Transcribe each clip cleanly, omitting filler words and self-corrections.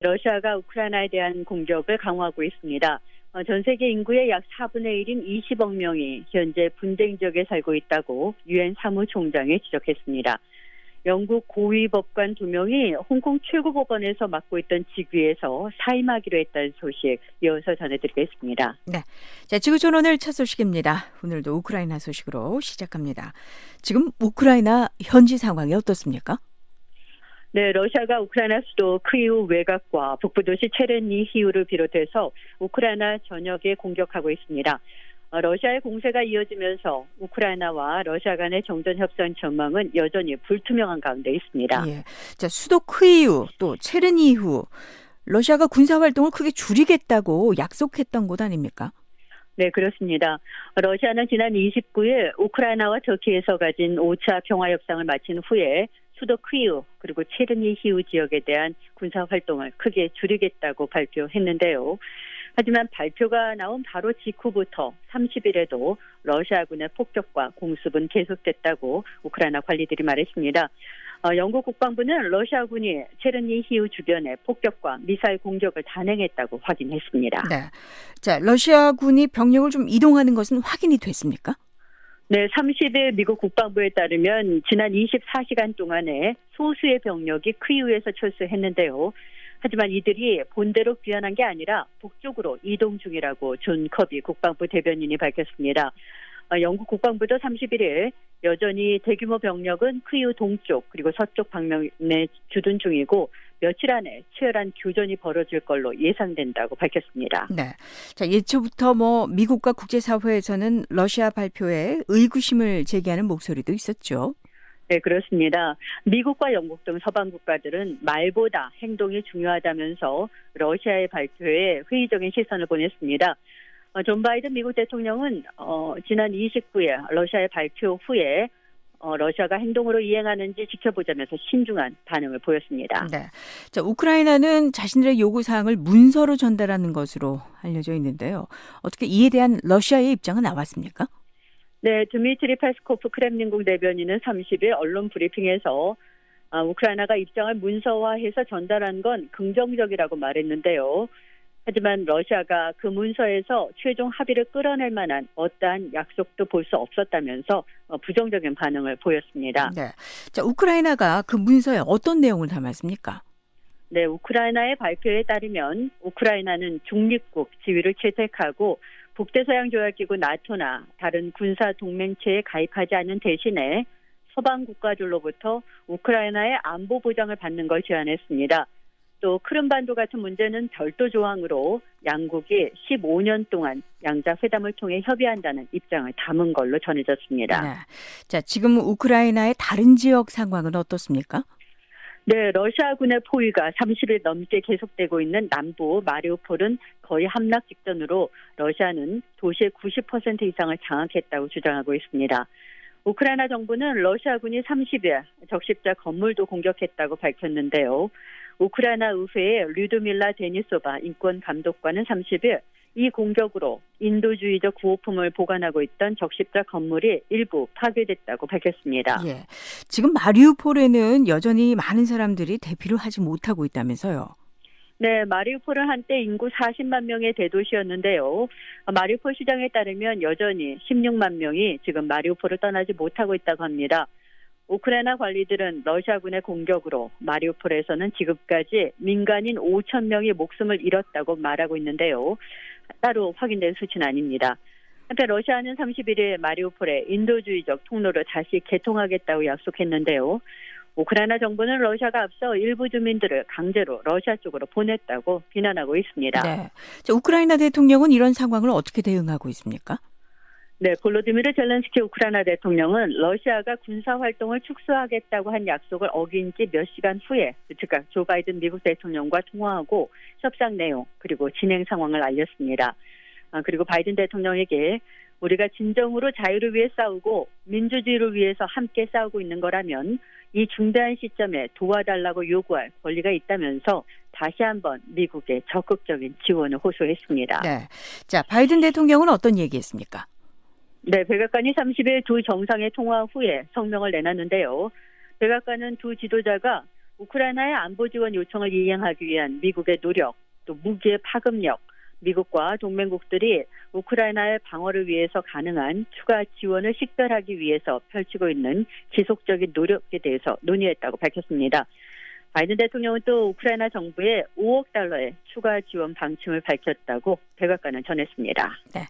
러시아가 우크라이나에 대한 공격을 강화하고 있습니다. 전 세계 인구의 약 4분의 1인 20억 명이 현재 분쟁 지역에 살고 있다고 유엔 사무총장이 지적했습니다. 영국 고위 법관 2명이 홍콩 최고법원에서 맡고 있던 직위에서 사임하기로 했다는 소식 이어서 전해드리겠습니다. 네, 자, 지구촌 오늘 첫 소식입니다. 오늘도 우크라이나 소식으로 시작합니다. 지금 우크라이나 현지 상황이 어떻습니까? 네, 러시아가 우크라이나 수도 키이우 외곽과 북부 도시 체르니히우를 비롯해서 우크라이나 전역에 공격하고 있습니다. 러시아의 공세가 이어지면서 우크라이나와 러시아 간의 정전 협상 전망은 여전히 불투명한 가운데 있습니다. 예, 자, 수도 키이우 또 체르니히우 러시아가 군사 활동을 크게 줄이겠다고 약속했던 곳 아닙니까? 네, 그렇습니다. 러시아는 지난 29일 우크라이나와 터키에서 가진 5차 평화 협상을 마친 후에 수도 키이우 그리고 체르니히우 지역에 대한 군사 활동을 크게 줄이겠다고 발표했는데요. 하지만 발표가 나온 바로 직후부터 30일에도 러시아군의 폭격과 공습은 계속됐다고 우크라이나 관리들이 말했습니다. 영국 국방부는 러시아군이 체르니히우 주변에 폭격과 미사일 공격을 단행했다고 확인했습니다. 네, 자, 러시아군이 병력을 좀 이동하는 것은 확인이 됐습니까? 네, 30일 미국 국방부에 따르면 지난 24시간 동안에 소수의 병력이 키이우에서 철수했는데요. 하지만 이들이 본대로 귀환한 게 아니라 북쪽으로 이동 중이라고 존 커비 국방부 대변인이 밝혔습니다. 영국 국방부도 31일 여전히 대규모 병력은 키이우 동쪽 그리고 서쪽 방면에 주둔 중이고 며칠 안에 치열한 교전이 벌어질 걸로 예상된다고 밝혔습니다. 네, 자, 예초부터 미국과 국제사회에서는 러시아 발표에 의구심을 제기하는 목소리도 있었죠. 네, 그렇습니다. 미국과 영국 등 서방 국가들은 말보다 행동이 중요하다면서 러시아의 발표에 회의적인 시선을 보냈습니다. 존 바이든 미국 대통령은 지난 29일 러시아의 발표 후에 러시아가 행동으로 이행하는지 지켜보자면서 신중한 반응을 보였습니다. 네, 자, 우크라이나는 자신들의 요구사항을 문서로 전달하는 것으로 알려져 있는데요. 어떻게 이에 대한 러시아의 입장은 나왔습니까? 네, 드미트리 페스코프 크렘린궁 대변인은 30일 언론 브리핑에서 우크라이나가 입장을 문서화해서 전달한 건 긍정적이라고 말했는데요. 하지만 러시아가 그 문서에서 최종 합의를 끌어낼 만한 어떠한 약속도 볼 수 없었다면서 부정적인 반응을 보였습니다. 네, 자, 우크라이나가 그 문서에 어떤 내용을 담았습니까? 네, 우크라이나의 발표에 따르면 우크라이나는 중립국 지위를 채택하고 북대서양 조약기구 나토나 다른 군사 동맹체에 가입하지 않는 대신에 서방 국가들로부터 우크라이나의 안보 보장을 받는 걸 제안했습니다. 또 크림반도 같은 문제는 별도 조항으로 양국이 15년 동안 양자 회담을 통해 협의한다는 입장을 담은 걸로 전해졌습니다. 네, 자, 지금 우크라이나의 다른 지역 상황은 어떻습니까? 네, 러시아군의 포위가 30일 넘게 계속되고 있는 남부 마리우폴은 거의 함락 직전으로 러시아는 도시의 90% 이상을 장악했다고 주장하고 있습니다. 우크라이나 정부는 러시아군이 30일 적십자 건물도 공격했다고 밝혔는데요. 우크라이나 의회의 류드밀라 데니소바 인권감독관은 30일 이 공격으로 인도주의적 구호품을 보관하고 있던 적십자 건물이 일부 파괴됐다고 밝혔습니다. 예, 지금 마리우폴에는 여전히 많은 사람들이 대피를 하지 못하고 있다면서요. 네, 마리우폴은 한때 인구 40만 명의 대도시였는데요. 마리우폴 시장에 따르면 여전히 16만 명이 지금 마리우폴을 떠나지 못하고 있다고 합니다. 우크라이나 관리들은 러시아군의 공격으로 마리우폴에서는 지금까지 민간인 5천 명이 목숨을 잃었다고 말하고 있는데요. 따로 확인된 수치는 아닙니다. 한편 러시아는 31일 마리우폴에 인도주의적 통로를 다시 개통하겠다고 약속했는데요. 우크라이나 정부는 러시아가 앞서 일부 주민들을 강제로 러시아 쪽으로 보냈다고 비난하고 있습니다. 네, 자, 우크라이나 대통령은 이런 상황을 어떻게 대응하고 있습니까? 네, 볼로디미르 젤렌스키 우크라이나 대통령은 러시아가 군사 활동을 축소하겠다고 한 약속을 어긴 지 몇 시간 후에 즉각 조 바이든 미국 대통령과 통화하고 협상 내용 그리고 진행 상황을 알렸습니다. 그리고 바이든 대통령에게 우리가 진정으로 자유를 위해 싸우고 민주주의를 위해서 함께 싸우고 있는 거라면 이 중대한 시점에 도와달라고 요구할 권리가 있다면서 다시 한번 미국의 적극적인 지원을 호소했습니다. 네, 자, 바이든 대통령은 어떤 얘기했습니까? 네, 백악관이 30일 두 정상의 통화 후에 성명을 내놨는데요. 백악관은 두 지도자가 우크라이나의 안보 지원 요청을 이행하기 위한 미국의 노력, 또 무기의 파급력, 미국과 동맹국들이 우크라이나의 방어를 위해서 가능한 추가 지원을 식별하기 위해서 펼치고 있는 지속적인 노력에 대해서 논의했다고 밝혔습니다. 바이든 대통령은 또 우크라이나 정부에 5억 달러의 추가 지원 방침을 밝혔다고 백악관은 전했습니다. 네.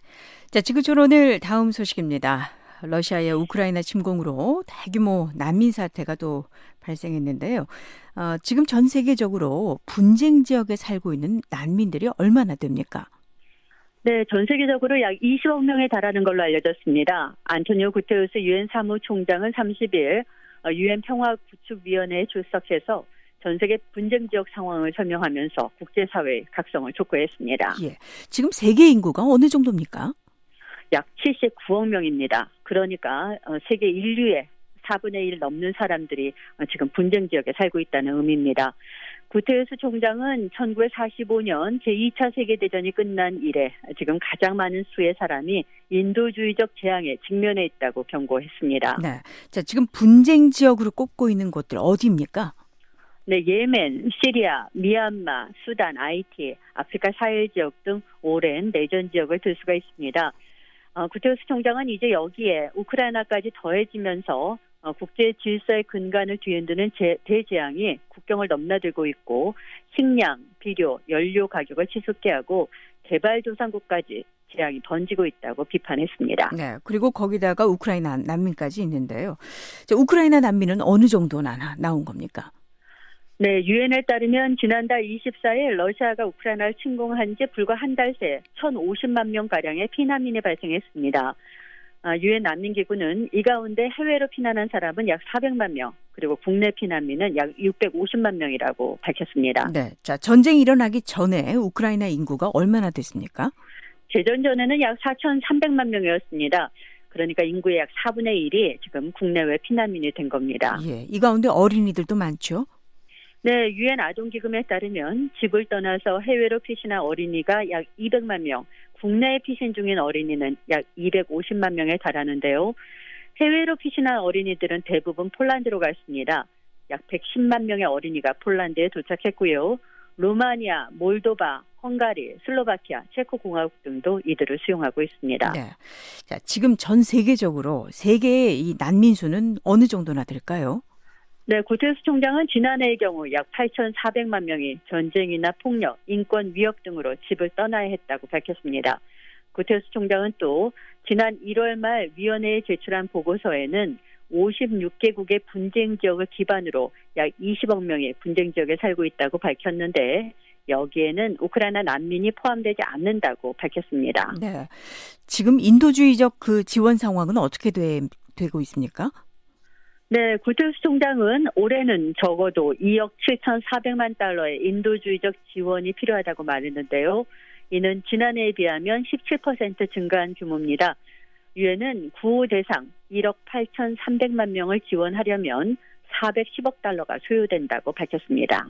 자, 지구촌 오늘 다음 소식입니다. 러시아의 우크라이나 침공으로 대규모 난민 사태가 또 발생했는데요. 지금 전 세계적으로 분쟁 지역에 살고 있는 난민들이 얼마나 됩니까? 네, 전 세계적으로 약 20억 명에 달하는 걸로 알려졌습니다. 안토니오 구테르스 유엔 사무총장은 30일 유엔 평화구축위원회에 출석해서 전 세계 분쟁 지역 상황을 설명하면서 국제사회의 각성을 촉구했습니다. 예. 지금 세계 인구가 어느 정도입니까? 약 79억 명입니다. 그러니까 세계 인류의 4분의 1 넘는 사람들이 지금 분쟁 지역에 살고 있다는 의미입니다. 구테르스 총장은 1945년 제2차 세계대전이 끝난 이래 지금 가장 많은 수의 사람이 인도주의적 재앙에 직면해 있다고 경고했습니다. 네. 자, 지금 분쟁 지역으로 꼽고 있는 곳들 어디입니까? 네, 예멘, 시리아, 미얀마, 수단, 하이티, 아프리카 사헬 지역 등 오랜 내전 지역을 들 수가 있습니다. 구테르스 총장은 이제 여기에 우크라이나까지 더해지면서 국제 질서의 근간을 뒤흔드는 대재앙이 국경을 넘나들고 있고 식량, 비료, 연료 가격을 치솟게 하고 개발도상국까지 재앙이 번지고 있다고 비판했습니다. 네, 그리고 거기다가 우크라이나 난민까지 있는데요. 자, 우크라이나 난민은 어느 정도나 나온 겁니까? 네, 유엔에 따르면 지난달 24일 러시아가 우크라이나를 침공한 지 불과 한 달 새 1,050만 명가량의 피난민이 발생했습니다. 유엔 난민기구는 이 가운데 해외로 피난한 사람은 약 400만 명, 그리고 국내 피난민은 약 650만 명이라고 밝혔습니다. 네, 자, 전쟁이 일어나기 전에 우크라이나 인구가 얼마나 됐습니까? 재전 전에는 약 4,300만 명이었습니다. 그러니까 인구의 약 4분의 1이 지금 국내외 피난민이 된 겁니다. 예, 이 가운데 어린이들도 많죠? 네, 유엔 아동기금에 따르면 집을 떠나서 해외로 피신한 어린이가 약 200만 명, 국내에 피신 중인 어린이는 약 250만 명에 달하는데요. 해외로 피신한 어린이들은 대부분 폴란드로 갔습니다. 약 110만 명의 어린이가 폴란드에 도착했고요. 루마니아, 몰도바, 헝가리, 슬로바키아, 체코공화국 등도 이들을 수용하고 있습니다. 네. 자, 지금 전 세계적으로 세계의 이 난민 수는 어느 정도나 될까요? 네, 구테르스 총장은 지난해의 경우 약 8,400만 명이 전쟁이나 폭력, 인권 위협 등으로 집을 떠나야 했다고 밝혔습니다. 구테르스 총장은 또 지난 1월 말 위원회에 제출한 보고서에는 56개국의 분쟁 지역을 기반으로 약 20억 명이 분쟁 지역에 살고 있다고 밝혔는데 여기에는 우크라이나 난민이 포함되지 않는다고 밝혔습니다. 네. 지금 인도주의적 그 지원 상황은 어떻게 되고 있습니까? 네, 구테르스 총장은 올해는 적어도 2억 7,400만 달러의 인도주의적 지원이 필요하다고 말했는데요. 이는 지난해에 비하면 17% 증가한 규모입니다. 유엔은 구호 대상 1억 8,300만 명을 지원하려면 410억 달러가 소요된다고 밝혔습니다.